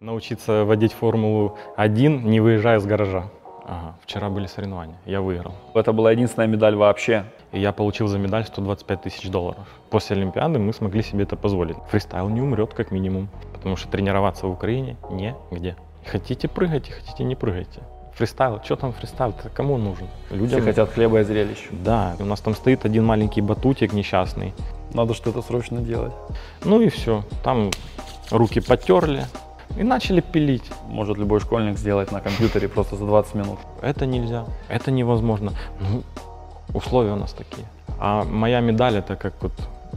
Научиться водить Формулу-1, не выезжая с гаража. Ага, вчера были соревнования, я выиграл. Это была единственная медаль вообще. И я получил за медаль 125 тысяч долларов. После Олимпиады мы смогли себе это позволить. Фристайл не умрет как минимум, потому что тренироваться в Украине негде. Хотите прыгайте, хотите не прыгайте. Фристайл, что там фристайл, кому он нужен? Людям все хотят хлеба и зрелищ. Да, у нас там стоит один маленький батутик несчастный. Надо что-то срочно делать. Ну и все, там руки потерли и начали пилить. Может любой школьник сделать на компьютере просто за 20 минут. Это нельзя, это невозможно. Ну, условия у нас такие. А моя медаль, это как вот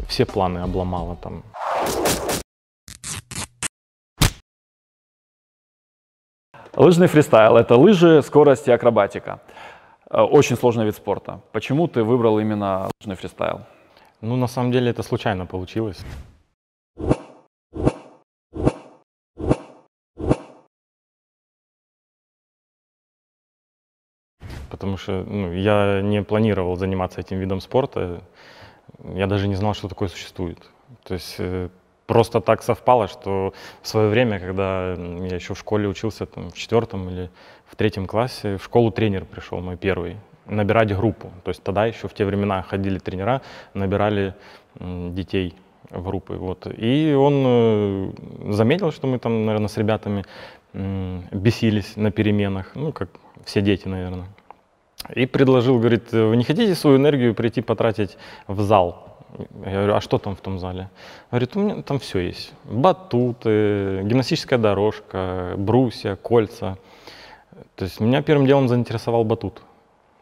все планы обломала там. Лыжный фристайл – это лыжи, скорость и акробатика. Очень сложный вид спорта. Почему ты выбрал именно лыжный фристайл? Ну, на самом деле, это случайно получилось. Потому что я не планировал заниматься этим видом спорта. Я даже не знал, что такое существует. То есть просто так совпало, что в свое время, когда я еще в школе учился, там, в 4 или в 3 классе, в школу тренер пришел, мой первый, набирать группу. То есть тогда еще в те времена ходили тренера, набирали детей в группы. Вот. И он заметил, что мы там, наверное, с ребятами бесились на переменах, ну, как все дети, наверное. И предложил, говорит, вы не хотите свою энергию прийти потратить в зал? Я говорю, а что там в том зале? Говорит, у меня там все есть. Батуты, гимнастическая дорожка, брусья, кольца. То есть меня первым делом заинтересовал батут.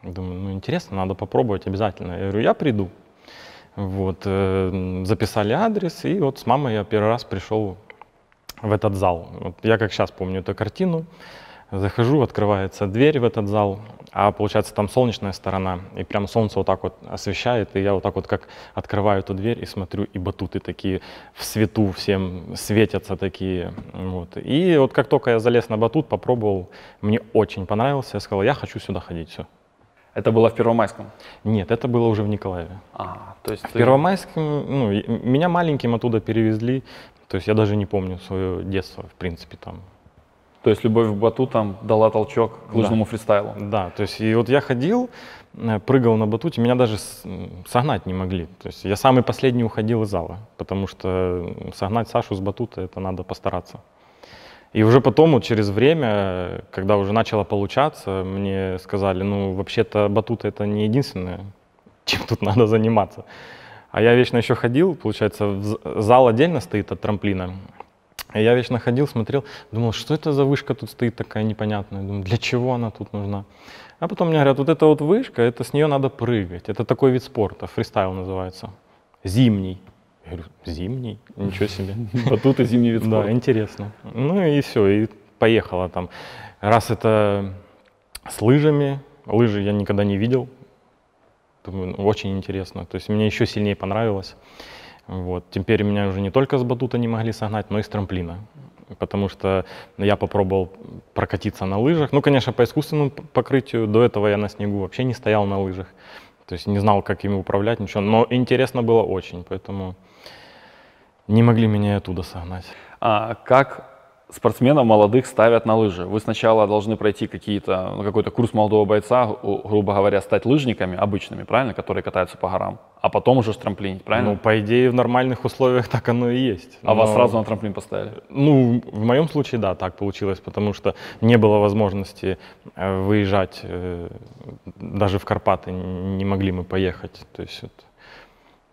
Думаю, ну интересно, надо попробовать обязательно. Я говорю, я приду. Вот, записали адрес, и вот с мамой я первый раз пришел в этот зал. Вот я как сейчас помню эту картину. Захожу, открывается дверь в этот зал, а получается там солнечная сторона, и прям солнце вот так вот освещает, и я вот так вот как открываю эту дверь и смотрю, и батуты такие в свету всем светятся такие. Вот. И вот как только я залез на батут, попробовал, мне очень понравился, я сказал, я хочу сюда ходить, все. Это было в Первомайском? Нет, это было уже в Николаеве. То есть в Первомайском, меня маленьким оттуда перевезли, то есть я даже не помню свое детство, в принципе, там. То есть любовь к батутам дала толчок к лыжному фристайлу? Да, то есть и вот я ходил, прыгал на батуте, меня даже согнать не могли. То есть я самый последний уходил из зала, потому что согнать Сашу с батута, это надо постараться. И уже потом, вот через время, когда уже начало получаться, мне сказали, ну вообще-то батут это не единственное, чем тут надо заниматься. А я вечно еще ходил, получается, зал отдельно стоит от трамплина. И я вечно ходил, смотрел, думал, что это за вышка тут стоит такая непонятная, думаю, для чего она тут нужна. А потом мне говорят, вот эта вот вышка, это с нее надо прыгать, это такой вид спорта, фристайл называется, зимний. Я говорю, зимний? Ничего себе. Батут и зимний вид спорта. Да, интересно. Ну и все, и поехала там. Раз это с лыжами, лыжи я никогда не видел, думаю, очень интересно, то есть мне еще сильнее понравилось. Вот. Теперь меня уже не только с батута не могли согнать, но и с трамплина. Потому что я попробовал прокатиться на лыжах. Ну, конечно, по искусственному покрытию. До этого я на снегу вообще не стоял на лыжах. То есть не знал, как ими управлять, ничего. Но интересно было очень, поэтому не могли меня и оттуда согнать. А как спортсменов молодых ставят на лыжи? Вы сначала должны пройти какой-то курс молодого бойца, грубо говоря, стать лыжниками обычными, правильно, которые катаются по горам, а потом уже трамплинить, правильно? Ну, по идее, в нормальных условиях так оно и есть. А вас сразу на трамплин поставили? Ну, в моем случае, да, так получилось, потому что не было возможности выезжать, даже в Карпаты не могли мы поехать. То есть,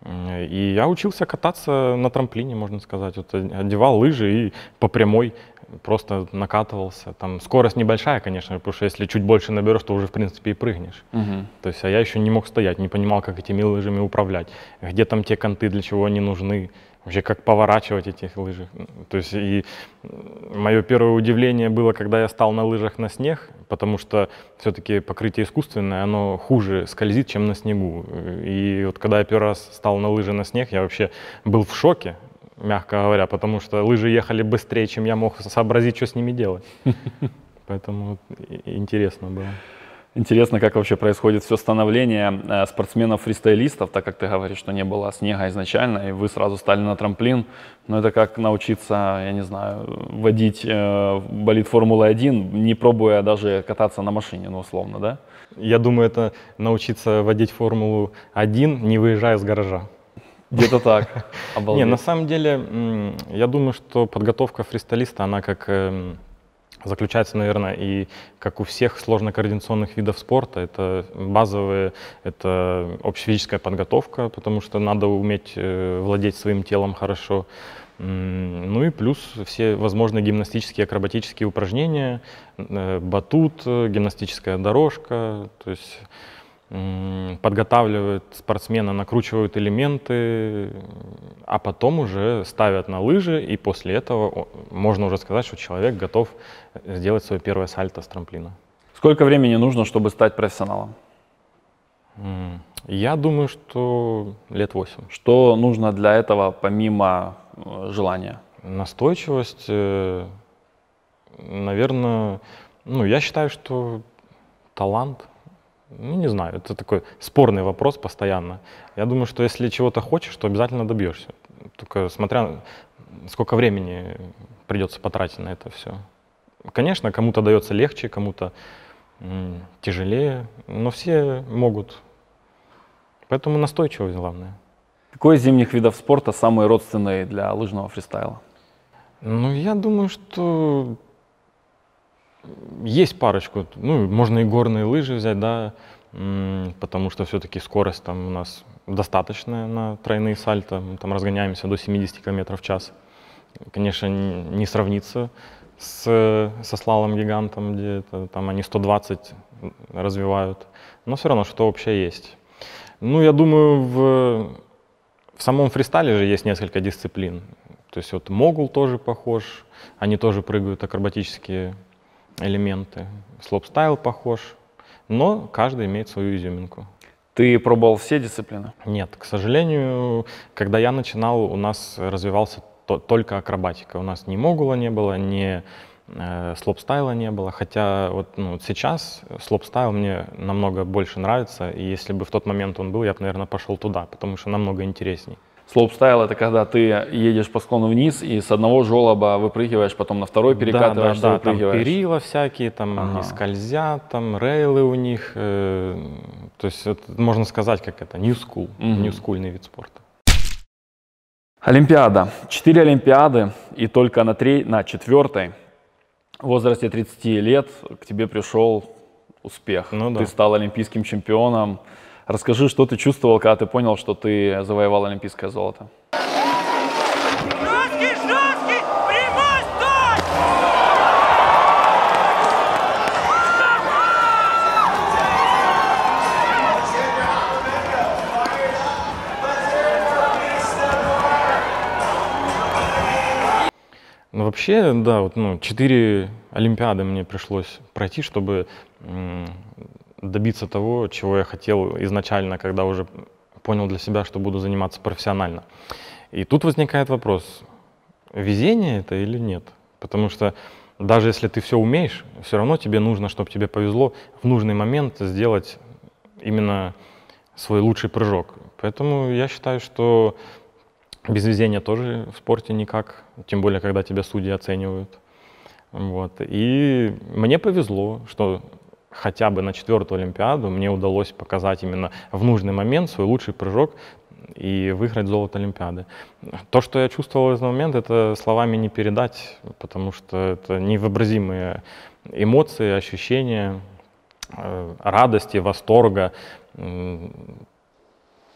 и я учился кататься на трамплине, можно сказать. Вот, одевал лыжи и по прямой просто накатывался. Там скорость небольшая, конечно, потому что если чуть больше наберешь, то уже в принципе и прыгнешь. То есть, а я еще не мог стоять, не понимал, как этими лыжами управлять. Где там те конты, для чего они нужны, вообще как поворачивать эти лыжи. То есть и мое первое удивление было, когда я стал на лыжах на снег, потому что все-таки покрытие искусственное, оно хуже скользит, чем на снегу. И вот когда я первый раз стал на лыжи на снег, я вообще был в шоке, мягко говоря, потому что лыжи ехали быстрее, чем я мог сообразить, что с ними делать. Поэтому интересно было. Интересно, как вообще происходит все становление спортсменов-фристайлистов, так как ты говоришь, что не было снега изначально, и вы сразу стали на трамплин. Но это как научиться, я не знаю, водить болид Формулы-1, не пробуя даже кататься на машине, ну, условно, да? Я думаю, это научиться водить Формулу-1, не выезжая с гаража. Где-то так. Обалдеть. Не, на самом деле, я думаю, что подготовка фристайлиста, она как заключается, наверное, и как у всех сложно-координационных видов спорта. Это базовые, это общефизическая подготовка, потому что надо уметь владеть своим телом хорошо. Ну и плюс все возможные гимнастические, акробатические упражнения, батут, гимнастическая дорожка, то есть подготавливают спортсмена, накручивают элементы, а потом уже ставят на лыжи, и после этого можно уже сказать, что человек готов сделать свое первое сальто с трамплина. Сколько времени нужно, чтобы стать профессионалом? Я думаю, что лет 8. Что нужно для этого помимо желания? Настойчивость, наверное, я считаю, что талант. Ну, не знаю, это такой спорный вопрос постоянно. Я думаю, что если чего-то хочешь, то обязательно добьешься. Только смотря, сколько времени придется потратить на это все. Конечно, кому-то дается легче, кому-то тяжелее, но все могут. Поэтому настойчивость главное. Какой из зимних видов спорта самый родственный для лыжного фристайла? Ну, я думаю, что есть парочку. Ну, можно и горные лыжи взять, да, потому что все-таки скорость там у нас достаточная на тройные сальто. Мы там разгоняемся до 70 км в час. Конечно, не сравнится со слалом-гигантом, где там они 120 развивают, но все равно что общее есть. Ну, я думаю, в самом фристайле же есть несколько дисциплин. То есть вот могул тоже похож, они тоже прыгают акробатические элементы. Слопстайл похож, но каждый имеет свою изюминку. Ты пробовал все дисциплины? Нет, к сожалению, когда я начинал, у нас развивался только акробатика. У нас ни могула не было, ни слопстайла не было. Хотя вот сейчас слопстайл мне намного больше нравится. И если бы в тот момент он был, я бы, наверное, пошел туда, потому что намного интересней. Слоупстайл — это когда ты едешь по склону вниз и с одного желоба выпрыгиваешь, потом на второй перекатываешься, да, выпрыгиваешь. Там перила всякие, там не скользят, там рейлы у них. То есть это, можно сказать, как это, new school, ньюскульный вид спорта. Олимпиада. 4 Олимпиады, и только на 4-й в возрасте 30 лет к тебе пришел успех. Ну, да. Ты стал олимпийским чемпионом. Расскажи, что ты чувствовал, когда ты понял, что ты завоевал олимпийское золото? Жесткий, прямой, стой! Ну, вообще, да, вот, 4 Олимпиады мне пришлось пройти, чтобы добиться того, чего я хотел изначально, когда уже понял для себя, что буду заниматься профессионально. И тут возникает вопрос, везение это или нет? Потому что даже если ты все умеешь, все равно тебе нужно, чтобы тебе повезло в нужный момент сделать именно свой лучший прыжок. Поэтому я считаю, что без везения тоже в спорте никак, тем более, когда тебя судьи оценивают. Вот. И мне повезло, что хотя бы на 4-ю Олимпиаду мне удалось показать именно в нужный момент свой лучший прыжок и выиграть золото Олимпиады. То, что я чувствовал в этот момент, это словами не передать, потому что это невообразимые эмоции, ощущения радости, восторга.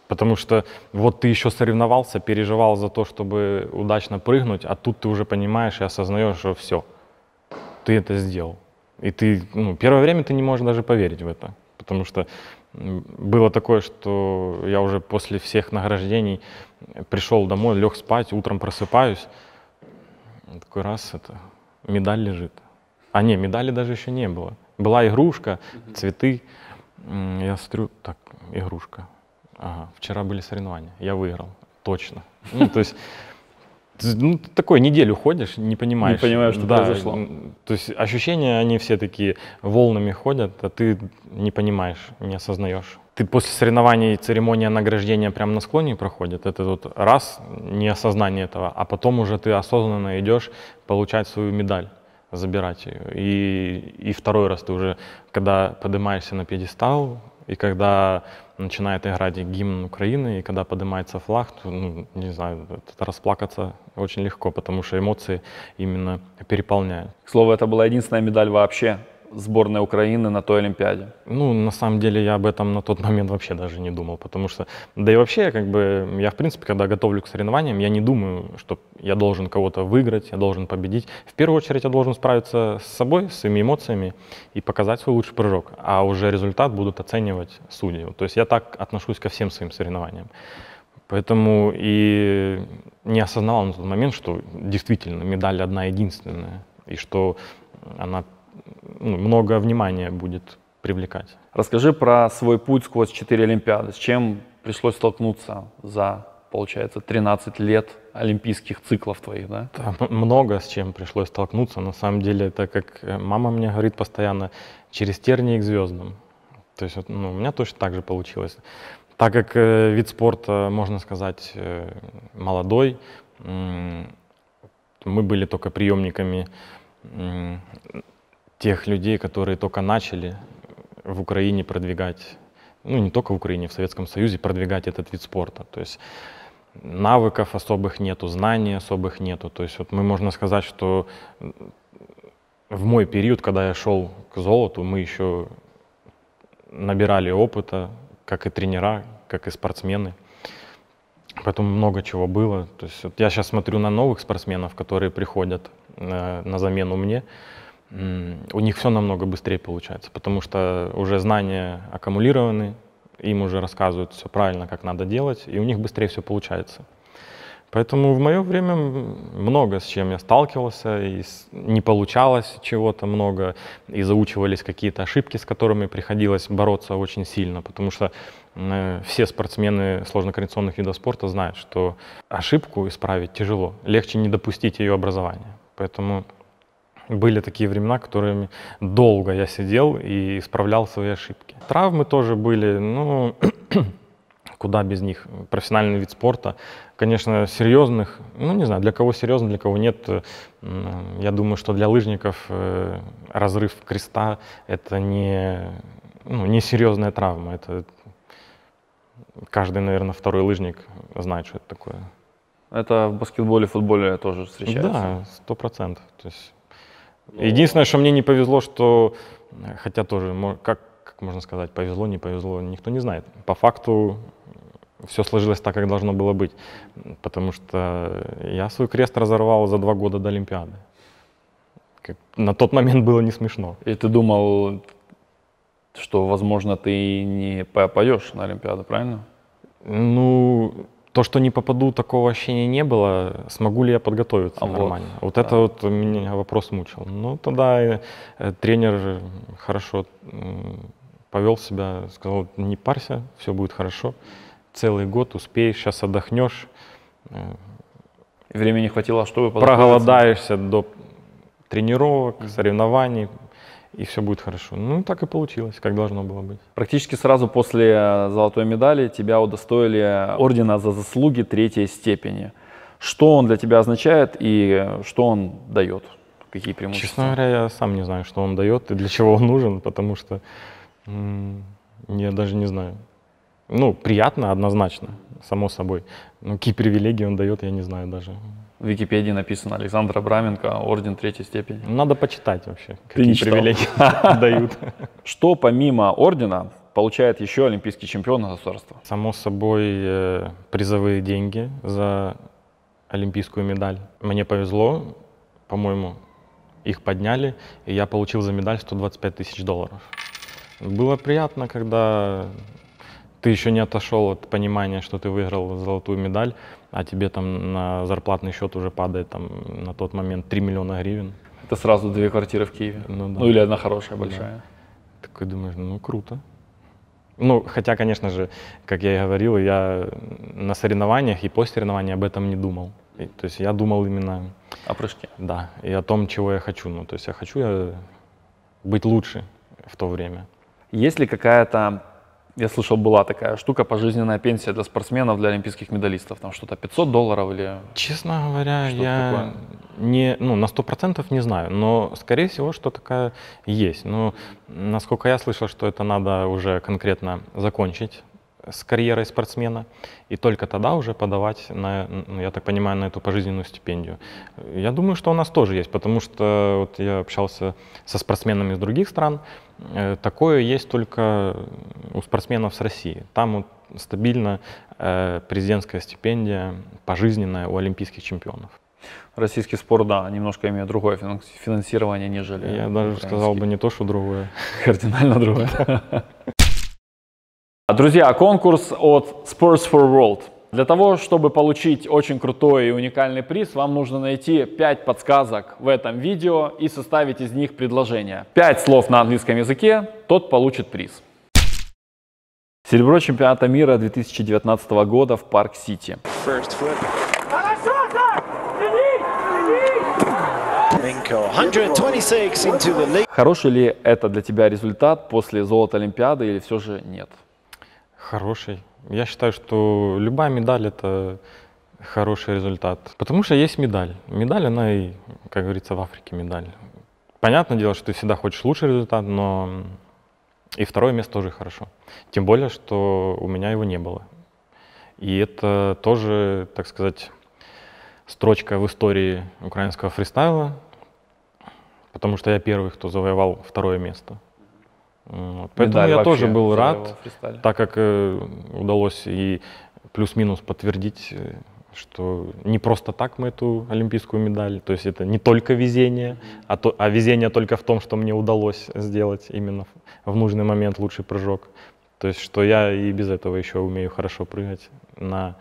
Потому что вот ты еще соревновался, переживал за то, чтобы удачно прыгнуть, а тут ты уже понимаешь и осознаешь, что все, ты это сделал. И ты, первое время ты не можешь даже поверить в это, потому что было такое, что я уже после всех награждений пришел домой, лег спать, утром просыпаюсь, такой раз, медаль лежит. А не, медали даже еще не было. Была игрушка, цветы, я смотрю, так, игрушка. Ага, вчера были соревнования, я выиграл, точно. То есть Ну, ты такой неделю ходишь, не понимаешь. Не понимаешь, что произошло. То есть ощущения, они все такие волнами ходят, а ты не понимаешь, не осознаешь. Ты после соревнований, церемония награждения прямо на склоне проходит. Это вот раз, неосознание этого, а потом уже ты осознанно идешь получать свою медаль, забирать ее. И второй раз ты уже, когда поднимаешься на пьедестал, и когда начинает играть гимн Украины, и когда поднимается флаг, то, ну, не знаю, это расплакаться очень легко, потому что эмоции именно переполняют. К слову, это была единственная медаль вообще сборной Украины на той Олимпиаде. Ну, на самом деле, я об этом на тот момент вообще даже не думал, потому что, да и вообще, как бы, я, в принципе, когда готовлю к соревнованиям, я не думаю, что я должен кого-то выиграть, я должен победить. В первую очередь, я должен справиться с собой, с своими эмоциями и показать свой лучший прыжок, а уже результат будут оценивать судьи. То есть я так отношусь ко всем своим соревнованиям. Поэтому и не осознавал на тот момент, что действительно медаль одна единственная, и что она много внимания будет привлекать. Расскажи про свой путь сквозь 4 Олимпиады. С чем пришлось столкнуться за, получается, 13 лет олимпийских циклов твоих, да? Да, много с чем пришлось столкнуться. На самом деле, это как мама мне говорит постоянно, через тернии к звездам. То есть у меня точно так же получилось. Так как вид спорта, можно сказать, молодой, мы были только приемниками тех людей, которые только начали в Украине продвигать, ну не только в Украине, в Советском Союзе продвигать этот вид спорта. То есть навыков особых нету, знаний особых нету. То есть вот мы, можно сказать, что в мой период, когда я шел к золоту, мы еще набирали опыта, как и тренера, как и спортсмены. Поэтому много чего было. То есть вот я сейчас смотрю на новых спортсменов, которые приходят на замену мне. У них все намного быстрее получается, потому что уже знания аккумулированы, им уже рассказывают все правильно, как надо делать, и у них быстрее все получается. Поэтому в мое время много с чем я сталкивался, и не получалось чего-то много, и заучивались какие-то ошибки, с которыми приходилось бороться очень сильно, потому что все спортсмены сложно-координационных видов спорта знают, что ошибку исправить тяжело, легче не допустить ее образования. Поэтому были такие времена, которыми долго я сидел и исправлял свои ошибки. Травмы тоже были, ну, куда без них. Профессиональный вид спорта, конечно, серьезных, ну, не знаю, для кого серьезно, для кого нет. Я думаю, что для лыжников разрыв креста – это не серьезная травма. Это каждый, наверное, второй лыжник знает, что это такое. Это в баскетболе, футболе тоже встречается? Да, 100%. То есть единственное, что мне не повезло, что, хотя тоже, как можно сказать, повезло, не повезло, никто не знает. По факту все сложилось так, как должно было быть, потому что я свой крест разорвал за 2 года до Олимпиады. На тот момент было не смешно. И ты думал, что, возможно, ты не попадешь на Олимпиаду, правильно? Ну, то, что не попаду, такого ощущения не было. Смогу ли я подготовиться нормально? Вот это вот меня вопрос мучил. Ну, тогда тренер хорошо повел себя, сказал, не парься, все будет хорошо. Целый год успеешь, сейчас отдохнешь. Времени хватило, чтобы проголодаешься до тренировок, соревнований, и все будет хорошо. Ну, так и получилось, как должно было быть. Практически сразу после золотой медали тебя удостоили ордена за заслуги 3-й степени. Что он для тебя означает и что он дает? Какие преимущества? Честно говоря, я сам не знаю, что он дает и для чего он нужен, потому что я даже не знаю. Ну, приятно, однозначно, само собой. Но какие привилегии он дает, я не знаю даже. В Википедии написано Александр Абраменко, орден 3-й степени. Надо почитать вообще, какие привилегии дают. Что помимо ордена получает еще олимпийский чемпион государства? Само собой, призовые деньги за олимпийскую медаль. Мне повезло, по-моему, их подняли, и я получил за медаль $125 000. Было приятно, когда ты еще не отошел от понимания, что ты выиграл золотую медаль, а тебе там на зарплатный счет уже падает там, на тот момент 3 миллиона гривен. Это сразу 2 квартиры в Киеве? Ну, да. Ну или одна хорошая, большая? Да. Такой думаешь, ну круто. Ну, хотя, конечно же, как я и говорил, я на соревнованиях и после соревнований об этом не думал. То есть я думал именно, О прыжке. да, и о том, чего я хочу. Ну, то есть я хочу быть лучше в то время. Есть ли какая-то, я слышал, была такая штука, пожизненная пенсия для спортсменов, для олимпийских медалистов, там что-то $500 или... Честно говоря, Что-то я такое? не, ну, на 100% не знаю, но, скорее всего, что такая есть. Но, насколько я слышал, что это надо уже конкретно закончить с карьерой спортсмена, и только тогда уже подавать, ну, я так понимаю, на эту пожизненную стипендию. Я думаю, что у нас тоже есть, потому что вот я общался со спортсменами из других стран, такое есть только у спортсменов с России. Там вот стабильно президентская стипендия пожизненная у олимпийских чемпионов. Российский спорт, да, немножко имеет другое финансирование, нежели Я даже сказал бы не то, что другое. кардинально другое. Друзья, конкурс от Sports for World. Для того, чтобы получить очень крутой и уникальный приз, вам нужно найти 5 подсказок в этом видео и составить из них предложение. 5 слов на английском языке, тот получит приз. Серебро чемпионата мира 2019 года в Парк-Сити. First flip. Хорошо, Зак! Иди! Minko, 126 into the lead. Хороший ли это для тебя результат после золота Олимпиады или все же нет? Хороший. Я считаю, что любая медаль — это хороший результат. Потому что есть медаль. Медаль, она и, как говорится, в Африке медаль. Понятное дело, что ты всегда хочешь лучший результат, но и второе место тоже хорошо. Тем более, что у меня его не было. И это тоже, так сказать, строчка в истории украинского фристайла, потому что я первый, кто завоевал второе место. Вот. Поэтому Медаль я вообще тоже был завоевал рад, в фристайле. так как удалось и плюс-минус подтвердить, что не просто так мы эту олимпийскую медаль, то есть это не только везение, а везение только в том, что мне удалось сделать именно в нужный момент лучший прыжок. То есть что я и без этого еще умею хорошо прыгать. На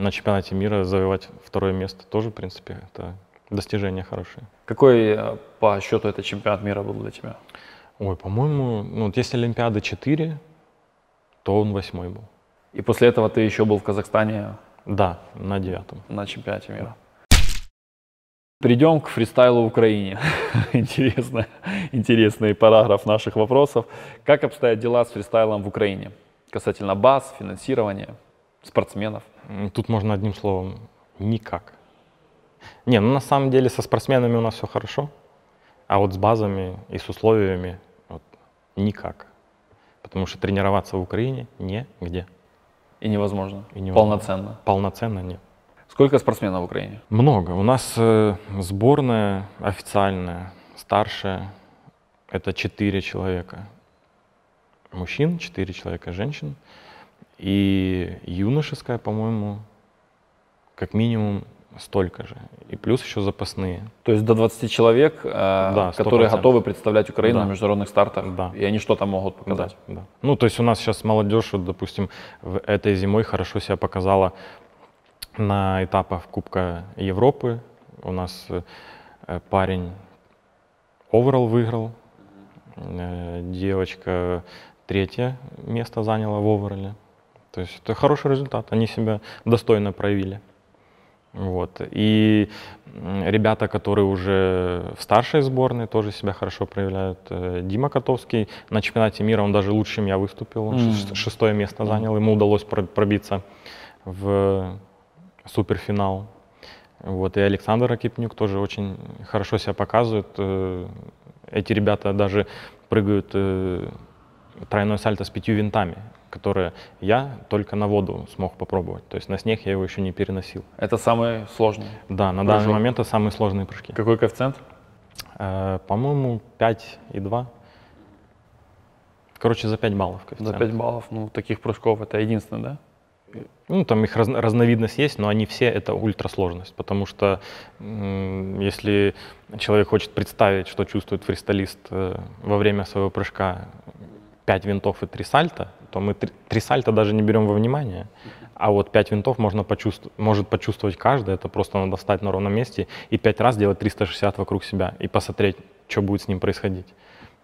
чемпионате мира завоевать второе место тоже, в принципе, это достижение хорошее. Какой по счету это чемпионат мира был для тебя? Ой, по-моему, ну, вот если Олимпиады 4, то он 8-й был. И после этого ты еще был в Казахстане Да, на 9-м. на чемпионате мира. Перейдем к фристайлу в Украине. Интересный параграф наших вопросов. Как обстоят дела с фристайлом в Украине? Касательно баз, финансирования, спортсменов. Тут можно одним словом — никак. Не, ну на самом деле со спортсменами у нас все хорошо, а вот с базами и с условиями вот, никак. Потому что тренироваться в Украине негде. И невозможно. И невозможно. Полноценно. Полноценно нет. Сколько спортсменов в Украине? Много. У нас сборная официальная, старшая, это 4 человека мужчин, 4 человека женщин. И юношеская, по-моему, как минимум столько же. И плюс еще запасные. То есть до 20 человек, Да, которые 100%. готовы представлять Украину Да. на международных стартах. Да. И они что-то могут показать. Да. Ну, то есть у нас сейчас молодежь, вот, допустим, этой зимой хорошо себя показала на этапах Кубка Европы. У нас парень оверall выиграл, девочка 3-е место заняла в овероле. То есть это хороший результат, они себя достойно проявили. Вот. И ребята, которые уже в старшей сборной, тоже себя хорошо проявляют. Дима Котовский на чемпионате мира, он даже лучше, чем я выступил, он 6-е место занял, ему удалось пробиться в суперфинал. Вот. И Александр Акипнюк тоже очень хорошо себя показывает. Эти ребята даже прыгают тройное сальто с 5 винтами, которые я только на воду смог попробовать. То есть на снег я его еще не переносил. Это самый сложный. Да, на Прыжок. данный момент это самые сложные прыжки. Какой коэффициент? По-моему, 5,2. Короче, за 5 баллов За коэффициент. 5 баллов. Ну, таких прыжков это единственный, да? Ну, там их разновидность есть, но они все это ультрасложность, потому что если человек хочет представить, что чувствует фристайлист во время своего прыжка 5 винтов и 3 сальто, то мы 3 сальто даже не берем во внимание, а вот 5 винтов может почувствовать каждый, это просто надо встать на ровном месте и 5 раз делать 360 вокруг себя и посмотреть, что будет с ним происходить.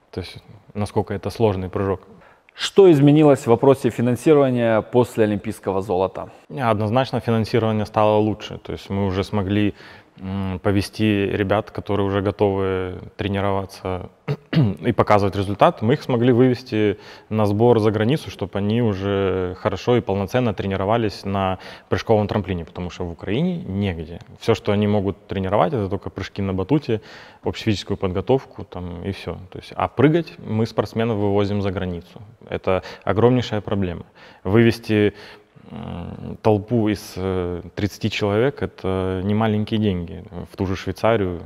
То есть, насколько это сложный прыжок. Что изменилось в вопросе финансирования после олимпийского золота? Однозначно финансирование стало лучше. То есть мы уже смогли повести ребят, которые уже готовы тренироваться и показывать результат. Мы их смогли вывести на сбор за границу, чтобы они уже хорошо и полноценно тренировались на прыжковом трамплине, потому что в Украине негде. Все, что они могут тренировать, это только прыжки на батуте, общефизическую подготовку там, и все. То есть, а прыгать мы спортсменов вывозим за границу. Это огромнейшая проблема. Вывести толпу из 30 человек — это не маленькие деньги. В ту же Швейцарию,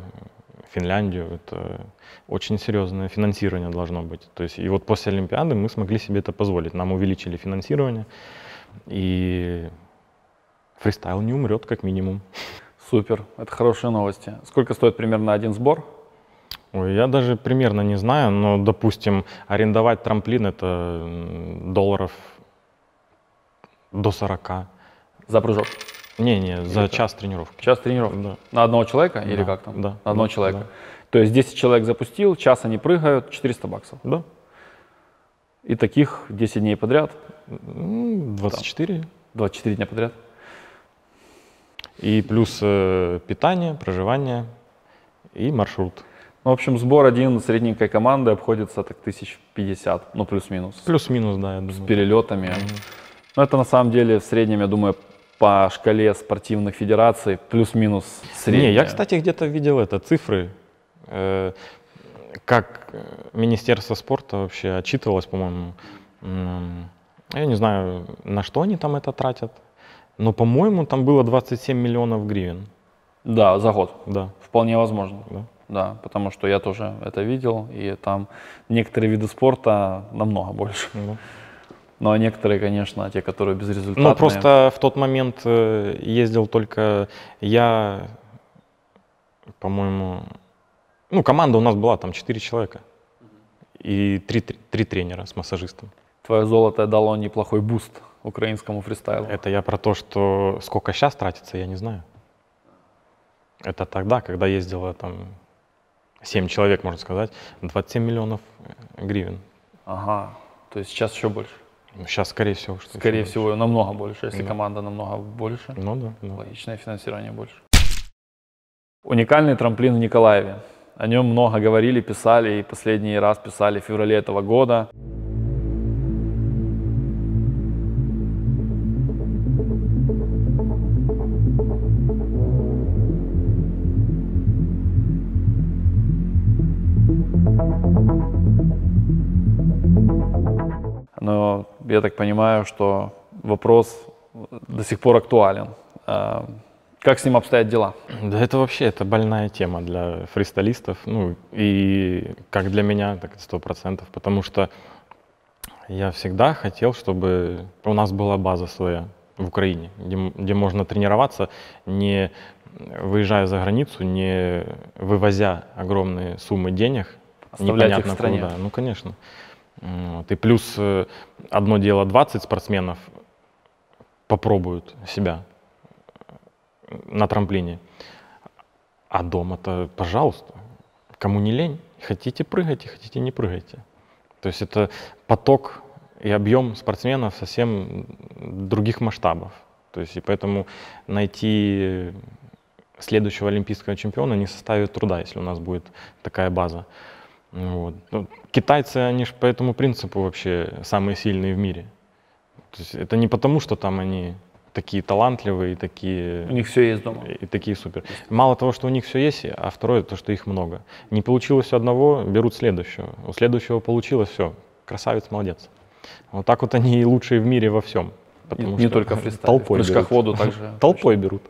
Финляндию это очень серьезное финансирование должно быть. То есть, и вот после Олимпиады мы смогли себе это позволить. Нам увеличили финансирование, и фристайл не умрет как минимум. Супер, это хорошие новости. Сколько стоит примерно один сбор? Ой, я даже примерно не знаю, но, допустим, арендовать трамплин — это долларов до 40. За прыжок? Не, за час тренировки. Час тренировки? Да. На одного человека или Да, как там? да, На одного да, человека. да. То есть 10 человек запустил, час они прыгают, 400 баксов. Да. И таких 10 дней подряд? 24. 24 дня подряд? И плюс питание, проживание и маршрут. Ну, в общем, сбор один средненькой команды обходится так 1050, ну плюс-минус. Плюс-минус, да, я С думаю. перелетами. Но это на самом деле в среднем, я думаю, по шкале спортивных федераций плюс-минус средняя. Не, я, кстати, где-то видел это, цифры, как Министерство спорта вообще отчитывалось, по-моему. Я не знаю, на что они там это тратят, но, по-моему, там было 27 миллионов гривен. Да, за год. Да. Вполне возможно. Да. Да, потому что я тоже это видел, и там некоторые виды спорта намного больше. Да. Ну, а некоторые, конечно, те, которые безрезультатные. Ну, просто в тот момент ездил только я, по-моему, ну, команда у нас была там 4 человека и 3 тренера с массажистом. Твое золото дало неплохой буст украинскому фристайлу. Это я про то, что сколько сейчас тратится, я не знаю. Это тогда, когда ездило там 7 человек, можно сказать, 27 миллионов гривен. Ага, то есть сейчас еще больше. Сейчас, скорее всего, что Скорее еще всего, намного больше, если Да. команда намного больше. больше. Ну да, да. Логичное финансирование больше. Уникальный трамплин в Николаеве. О нем много говорили, писали, и последний раз писали в феврале этого года. Но я так понимаю, что вопрос до сих пор актуален. Как с ним обстоят дела? Да это вообще, это больная тема для фристайлистов, ну и как для меня, так и 100%, потому что я всегда хотел, чтобы у нас была база своя в Украине, где можно тренироваться, не выезжая за границу, не вывозя огромные суммы денег, Оставлять их в стране. куда. Ну, конечно. Вот. И плюс одно дело 20 спортсменов попробуют себя на трамплине, а дома-то, пожалуйста, кому не лень, хотите прыгайте, хотите не прыгайте. То есть это поток и объем спортсменов совсем других масштабов. То есть и поэтому найти следующего олимпийского чемпиона не составит труда, если у нас будет такая база. Вот. Ну, китайцы, они же по этому принципу вообще самые сильные в мире. То есть это не потому, что там они такие талантливые, такие... У них все есть дома. И такие супер. Мало того, что у них все есть, а второе, то, что их много. Не получилось у одного, берут следующего. У следующего получилось, все, красавец, молодец. Вот так вот они и лучшие в мире во всем. Не только в фристайле, в прыжках в воду также. Толпой берут.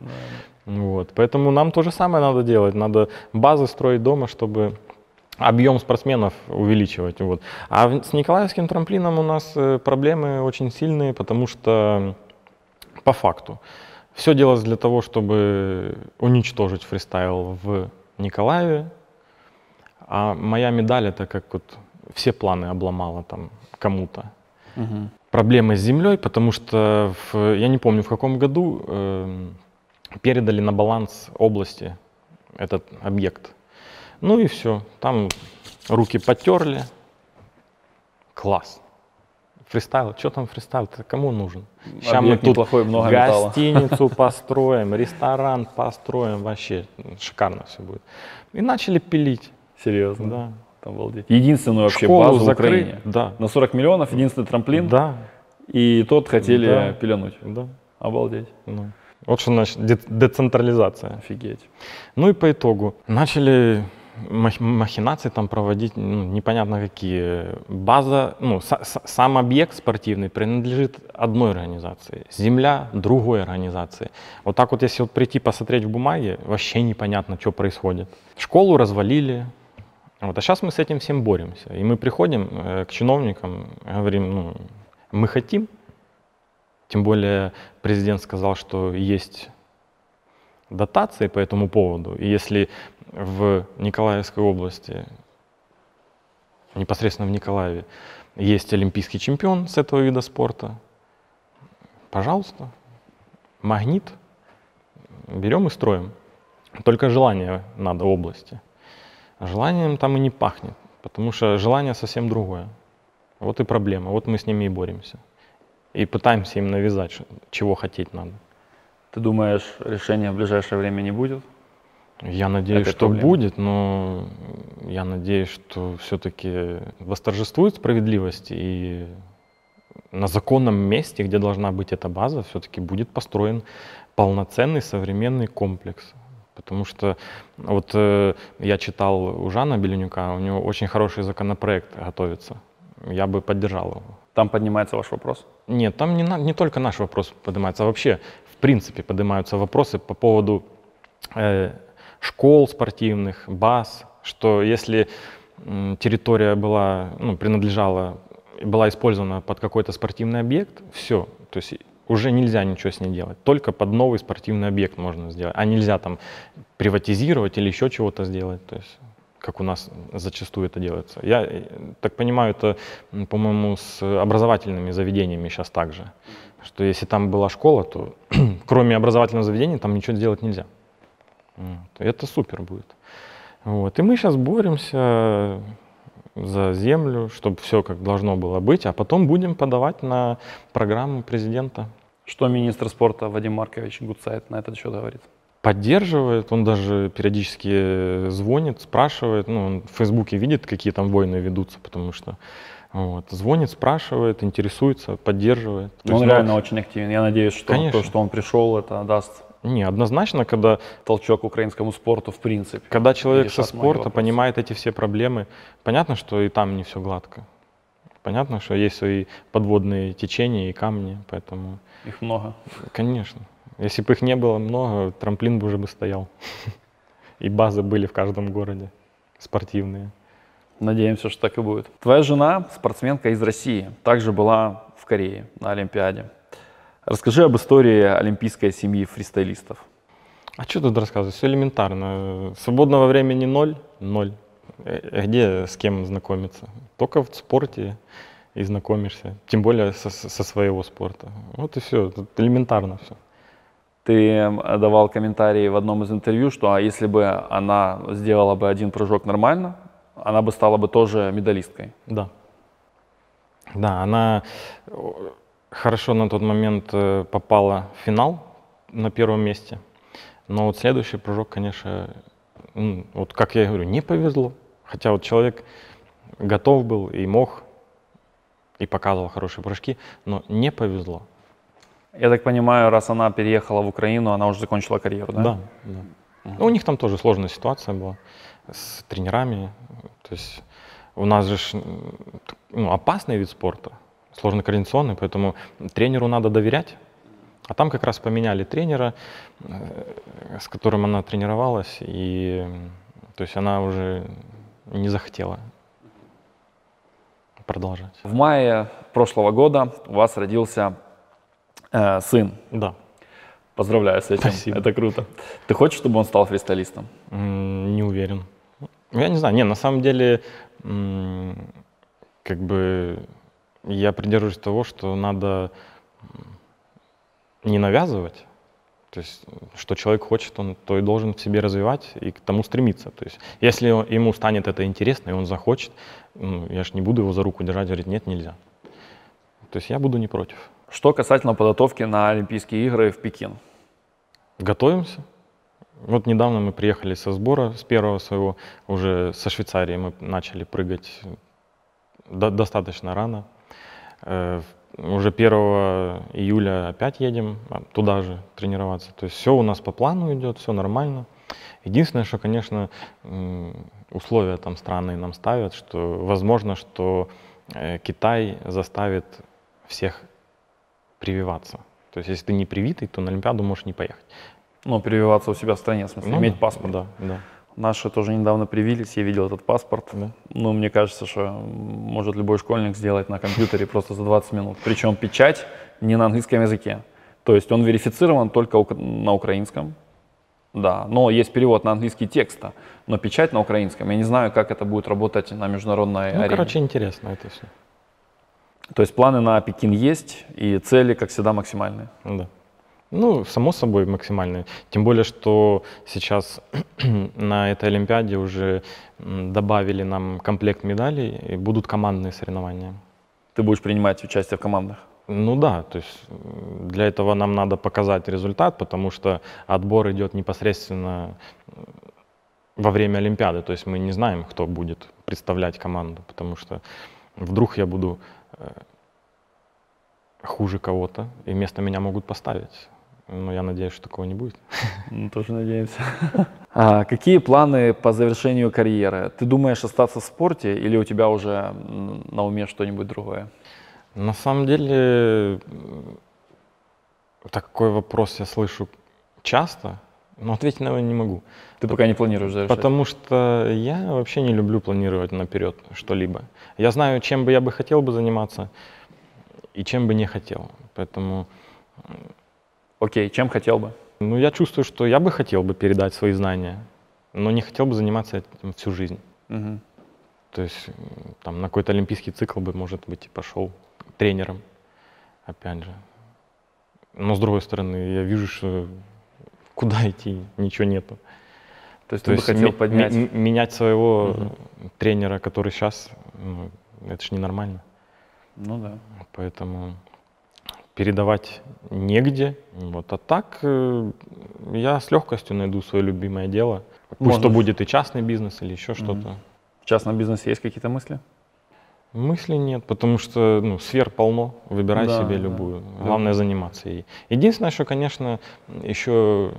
Вот. Поэтому нам то же самое надо делать. Надо базы строить дома, чтобы объем спортсменов увеличивать. Вот. А с николаевским трамплином у нас проблемы очень сильные, потому что по факту все делалось для того, чтобы уничтожить фристайл в Николаеве, а моя медаль — это как вот все планы обломала там кому-то. Угу. Проблемы с землей, потому что я не помню, в каком году передали на баланс области этот объект. Ну и все, там руки потерли, класс. Фристайл, что там фристайл, кому нужен? Сейчас мы Объект тут неплохой, много металла. гостиницу построим, ресторан построим, вообще шикарно все будет. И начали пилить. Серьезно? Да. Обалдеть. Единственную вообще Школу базу в закрыть, Украине. да. На 40 миллионов, единственный трамплин. Да, И тот хотели Да. пеленуть. да. Обалдеть. Ну. Вот что значит децентрализация. Офигеть. Ну и по итогу начали махинации там проводить, ну, непонятно какие. База, ну, сам объект спортивный принадлежит одной организации, земля другой организации. Вот так вот, если вот прийти посмотреть в бумаге, вообще непонятно, что происходит. Школу развалили. Вот, а сейчас мы с этим всем боремся. И мы приходим к чиновникам, говорим, ну, мы хотим, тем более президент сказал, что есть дотации по этому поводу. И если в Николаевской области, непосредственно в Николаеве, есть олимпийский чемпион с этого вида спорта, пожалуйста, магнит, берем и строим. Только желание надо области. Желанием там и не пахнет, потому что желание совсем другое. Вот и проблема, вот мы с ними и боремся. И пытаемся им навязать, чего хотеть надо. Ты думаешь, решения в ближайшее время не будет? Я надеюсь, Этой что проблемы? будет, но я надеюсь, что все-таки восторжествует справедливость и на законном месте, где должна быть эта база, все-таки будет построен полноценный современный комплекс. Потому что вот я читал у Жана Беленюка, у него очень хороший законопроект готовится. Я бы поддержал его. Там поднимается ваш вопрос? Нет, там не только наш вопрос поднимается, а вообще, в принципе, поднимаются вопросы по поводу школ спортивных, баз, что если территория была, ну, принадлежала, была использована под какой-то спортивный объект, все, то есть уже нельзя ничего с ней делать, только под новый спортивный объект можно сделать, а нельзя там приватизировать или еще чего-то сделать, то есть как у нас зачастую это делается. Я так понимаю, это, по-моему, с образовательными заведениями сейчас так же, что если там была школа, то кроме образовательного заведения там ничего сделать нельзя. Вот. Это супер будет. Вот. И мы сейчас боремся за землю, чтобы все как должно было быть, а потом будем подавать на программу президента. Что министр спорта Вадим Маркович Гутцайт на этот счет говорит? Поддерживает, он даже периодически звонит, спрашивает, ну, он в Фейсбуке видит, какие там войны ведутся, потому что вот, звонит, спрашивает, интересуется, поддерживает. То Он есть, реально очень активен. Я надеюсь, что Конечно. то, что он пришел, это даст Не, однозначно, когда толчок украинскому спорту в принципе. Когда человек Решат со многие спорта вопросы. понимает эти все проблемы, понятно, что и там не все гладко. Понятно, что есть свои подводные течения и камни, поэтому, Их много. конечно, если бы их не было много, трамплин бы уже бы стоял. И базы были в каждом городе спортивные. Надеемся, что так и будет. Твоя жена, спортсменка из России, также была в Корее на Олимпиаде. Расскажи об истории олимпийской семьи фристайлистов. А что тут рассказывать? Все элементарно. Свободного времени ноль. Где с кем знакомиться? Только в спорте и знакомишься. Тем более со своего спорта. Вот и все. Тут элементарно все. Ты давал комментарии в одном из интервью, что если бы она сделала бы один прыжок нормально, она бы стала бы тоже медалисткой. Да. Да, она хорошо на тот момент попала в финал на первом месте. Но вот следующий прыжок, конечно, вот как я и говорю, не повезло. Хотя вот человек готов был и мог, и показывал хорошие прыжки, но не повезло. Я так понимаю, раз она переехала в Украину, она уже закончила карьеру, да? Да, да. Ну, у них там тоже сложная ситуация была с тренерами. То есть у нас же опасный вид спорта, сложно-координационный, поэтому тренеру надо доверять. А там как раз поменяли тренера, с которым она тренировалась, и то есть она уже не захотела продолжать. В мае прошлого года у вас родился сын. Да. Поздравляю с этим. Спасибо. Это круто. Ты хочешь, чтобы он стал фристайлистом? Не уверен. Я не знаю. Не, на самом деле, как бы я придерживаюсь того, что надо не навязывать. То есть, что человек хочет, он то и должен в себе развивать и к тому стремиться. То есть, если ему станет это интересно и он захочет, я ж не буду его за руку держать, говорить, нет, нельзя. То есть я буду не против. Что касательно подготовки на Олимпийские игры в Пекин? Готовимся. Вот недавно мы приехали со сбора, с первого своего, уже со Швейцарии мы начали прыгать достаточно рано. Уже 1 июля опять едем туда же тренироваться. То есть все у нас по плану идет, все нормально. Единственное, что, конечно, условия там странные нам ставят, что возможно, что Китай заставит всех прививаться. То есть если ты не привитый, то на Олимпиаду можешь не поехать. Ну, прививаться у себя в стране, в смысле, иметь паспорт. Да, да. Наши тоже недавно привились, я видел этот паспорт. Да. Ну, мне кажется, что может любой школьник сделать на компьютере просто за 20 минут. Причем печать не на английском языке. То есть он верифицирован только на украинском. Да, но есть перевод на английский текста, но печать на украинском. Я не знаю, как это будет работать на международной арене. Короче, интересно это все. То есть планы на Пекин есть и цели, как всегда, максимальные. Да. Ну, само собой, максимальные. Тем более, что сейчас на этой Олимпиаде уже добавили нам комплект медалей и будут командные соревнования. Ты будешь принимать участие в командах? Ну да, то есть для этого нам надо показать результат, потому что отбор идет непосредственно во время Олимпиады. То есть мы не знаем, кто будет представлять команду, потому что вдруг я буду хуже кого-то, и вместо меня могут поставить. Но я надеюсь, что такого не будет. Тоже надеемся. Какие планы по завершению карьеры? Ты думаешь остаться в спорте или у тебя уже на уме что-нибудь другое? На самом деле, такой вопрос я слышу часто, но ответить на него не могу. Ты пока не планируешь завершать? Потому что я вообще не люблю планировать наперед что-либо. Я знаю, чем бы я бы хотел бы заниматься и чем бы не хотел. Поэтому... Окей, чем хотел бы? Ну, я чувствую, что я бы хотел бы передать свои знания, но не хотел бы заниматься этим всю жизнь. Угу. То есть там на какой-то олимпийский цикл бы, может быть, и пошел тренером, опять же. Но с другой стороны, я вижу, что куда идти, ничего нету. То есть ты бы хотел поднять... менять своего тренера, который сейчас, ну, это ж ненормально. Ну да. Поэтому передавать негде. Вот. А так я с легкостью найду свое любимое дело. Пусть то будет и частный бизнес или еще что-то. В частном бизнесе есть какие-то мысли? Мыслей нет, потому что сфер полно, выбирай себе любую. Главное заниматься ей. Единственное, что, конечно, еще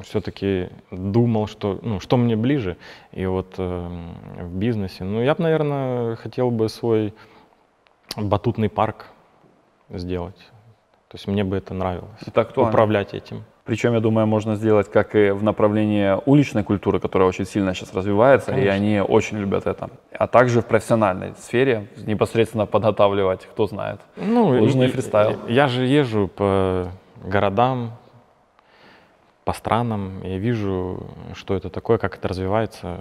все-таки думал, что мне ближе, и вот в бизнесе. Ну, я бы, наверное, хотел бы свой батутный парк сделать. То есть мне бы это нравилось, это актуально. Управлять этим. Причем, я думаю, можно сделать как и в направлении уличной культуры, которая очень сильно сейчас развивается, конечно. И они очень любят это. А также в профессиональной сфере непосредственно подготавливать, кто знает, лыжный фристайл. Я же езжу по городам, по странам, я вижу, что это такое, как это развивается.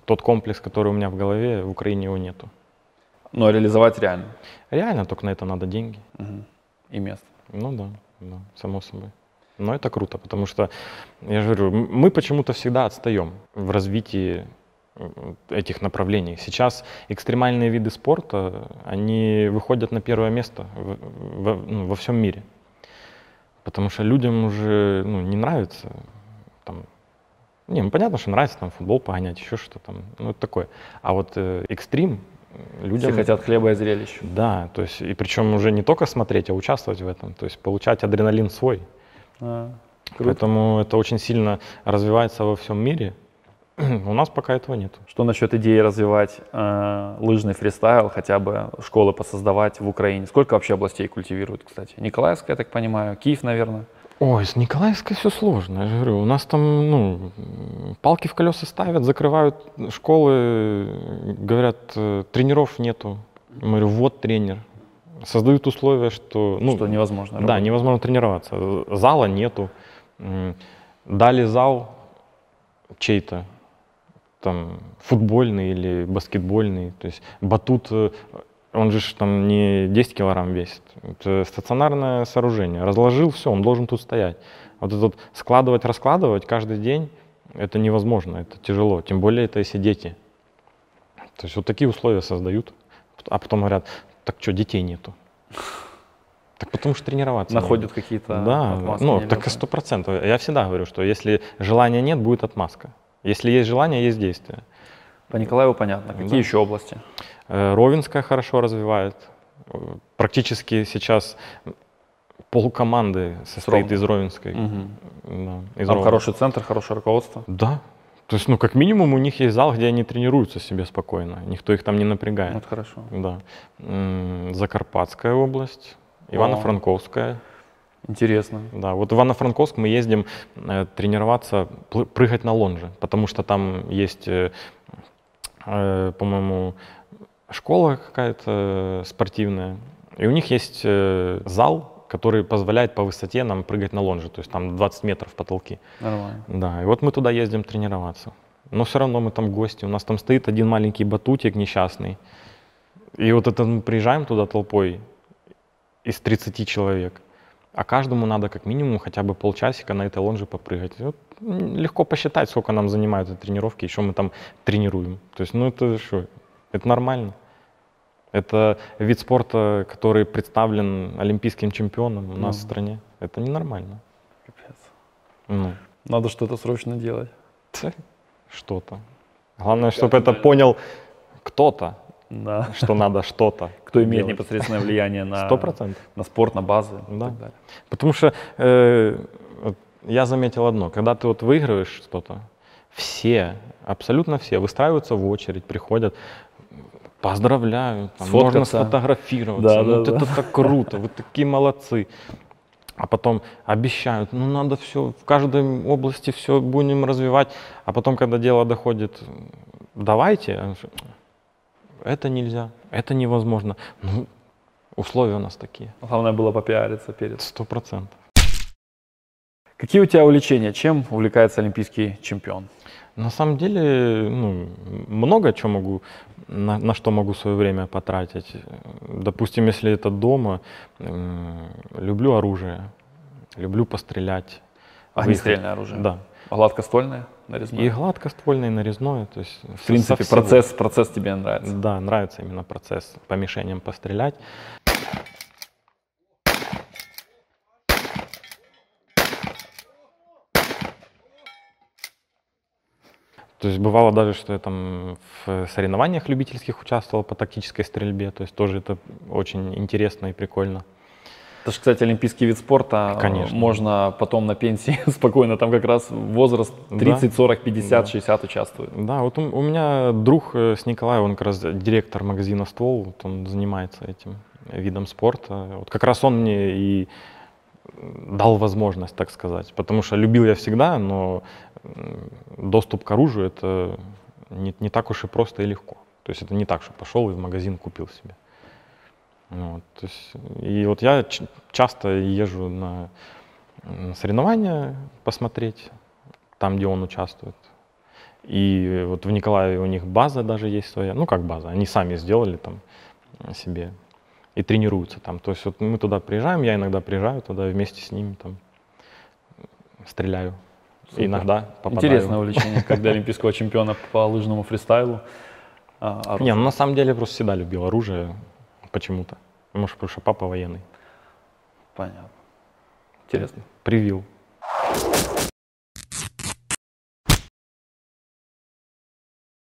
Тот комплекс, который у меня в голове, в Украине его нету. Но реализовать реально? Реально, только на это надо деньги. Угу. И место. Ну да, само собой. Но это круто, потому что, я же говорю, мы почему-то всегда отстаем в развитии этих направлений. Сейчас экстремальные виды спорта, они выходят на первое место во всем мире. Потому что людям уже не нравится, понятно, что нравится там футбол погонять, еще что-то там, это такое. А вот экстрим, людям... Все хотят хлеба и зрелищ. Да, то есть, и причем уже не только смотреть, а участвовать в этом, то есть получать адреналин свой. Поэтому это очень сильно развивается во всем мире. У нас пока этого нет. Что насчет идеи развивать лыжный фристайл, хотя бы школы посоздавать в Украине? Сколько вообще областей культивируют, кстати? Николаевская, я так понимаю, Киев, наверное? Ой, с Николаевской все сложно, я же говорю. У нас там, палки в колеса ставят, закрывают школы, говорят, тренеров нету. Я говорю, вот тренер. Создают условия, что... что невозможно. Да, невозможно тренироваться. Зала нету. Дали зал чей-то, там, футбольный или баскетбольный. То есть батут, он же там не 10 килограмм весит. Это стационарное сооружение. Разложил, все, он должен тут стоять. Вот это складывать, раскладывать каждый день, это невозможно, это тяжело. Тем более это если дети. То есть вот такие условия создают. А потом говорят, так что, детей нету. Так потому что тренироваться находят негде. какие-то Да, отмазки ну так и нелепые. 100%. Я всегда говорю, что если желания нет, будет отмазка. Если есть желание, есть действие. По Николаеву понятно. Какие Да. еще области? Ровенская хорошо развивает. Практически сейчас полкоманды состоит Ровно. из Ровенской. Мгм. Да, из Там Ровно. хороший центр, хорошее руководство. Да. То есть, ну, как минимум, у них есть зал, где они тренируются себе спокойно. Никто их там не напрягает. Ну, это хорошо. Да. Закарпатская область, Ивано-Франковская. Интересно. Да, вот в Ивано-Франковск мы ездим тренироваться, прыгать на лонже, потому что там есть, по-моему, школа какая-то спортивная, и у них есть зал, который позволяет по высоте нам прыгать на лонже, то есть там 20 метров потолки. Нормально. Да, и вот мы туда ездим тренироваться. Но все равно мы там гости, у нас там стоит один маленький батутик несчастный, и вот это мы приезжаем туда толпой из 30 человек. А каждому надо как минимум хотя бы полчасика на этой лонже попрыгать. Вот легко посчитать, сколько нам занимают эти тренировки, еще мы там тренируем. То есть, ну это что, это нормально. Это вид спорта, который представлен олимпийским чемпионом у нас в стране. Это ненормально. Капец. Ну, Надо что-то срочно делать. что-то. Главное, чтобы это понял кто-то, Да. что надо что-то. Кто имеет делать. непосредственное влияние на, 100%. на спорт, на базы и Да. так далее. Потому что вот я заметил одно, когда ты вот выигрываешь что-то, все, абсолютно все выстраиваются в очередь, приходят, поздравляю, там, можно Сфоткаться. сфотографироваться, Да, ну да, вот да. это так круто, вы такие молодцы. А потом обещают, ну надо все, в каждой области все будем развивать. А потом, когда дело доходит, давайте, это нельзя, это невозможно. Ну, условия у нас такие. Главное было попиариться перед. 100%. Какие у тебя увлечения? Чем увлекается олимпийский чемпион? На самом деле, ну, много чего могу, на что могу свое время потратить. Допустим, если это дома, люблю оружие, люблю пострелять. Огнестрельное оружие? Да. Гладкоствольное, нарезное? И гладкоствольное, и нарезное. То есть В принципе, процесс тебе нравится? Да, нравится именно процесс по мишеням пострелять. То есть бывало даже, что я там в соревнованиях любительских участвовал по тактической стрельбе, то есть тоже это очень интересно и прикольно. Это же, кстати, олимпийский вид спорта. Конечно. Можно потом на пенсии спокойно, там как раз возраст 30, 40, 50, Да. 60 участвует. Да, вот у меня друг с Николаева, он как раз директор магазина «Ствол», вот он занимается этим видом спорта. Вот как раз он мне и дал возможность, так сказать, потому что любил я всегда, но доступ к оружию это не так уж и просто и легко. То есть это не так, что пошел и в магазин купил себе. Вот, то есть, и вот я часто езжу на соревнования посмотреть, там, где он участвует. И вот в Николаеве у них база даже есть своя, ну как база, они сами сделали там себе и тренируются там. То есть вот мы туда приезжаем, я иногда приезжаю туда вместе с ними там стреляю. Супер. Иногда попадаю. Интересное увлечение, как для олимпийского чемпиона по лыжному фристайлу. Не, ну на самом деле я просто всегда любил оружие почему-то. Может, потому что папа военный. Понятно. Интересно. Привил.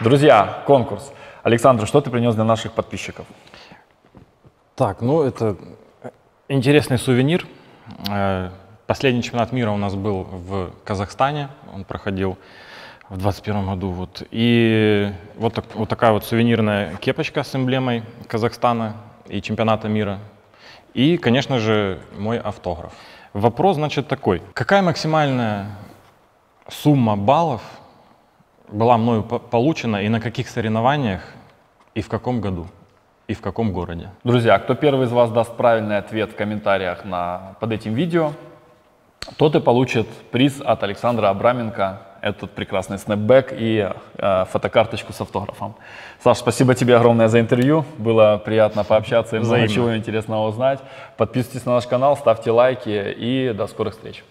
Друзья, конкурс. Александр, что ты принес для наших подписчиков? Так, ну это интересный сувенир. Последний чемпионат мира у нас был в Казахстане, он проходил в 2021 году. Вот. И вот такая вот сувенирная кепочка с эмблемой Казахстана и чемпионата мира. И, конечно же, мой автограф. Вопрос, значит, такой. Какая максимальная сумма баллов была мною получена и на каких соревнованиях, и в каком году, и в каком городе? Друзья, кто первый из вас даст правильный ответ в комментариях под этим видео, тот и получит приз от Александра Абраменко, этот прекрасный снэпбэк и фотокарточку с автографом. Саш, спасибо тебе огромное за интервью, было приятно пообщаться и много чего интересного узнать. Подписывайтесь на наш канал, ставьте лайки и до скорых встреч.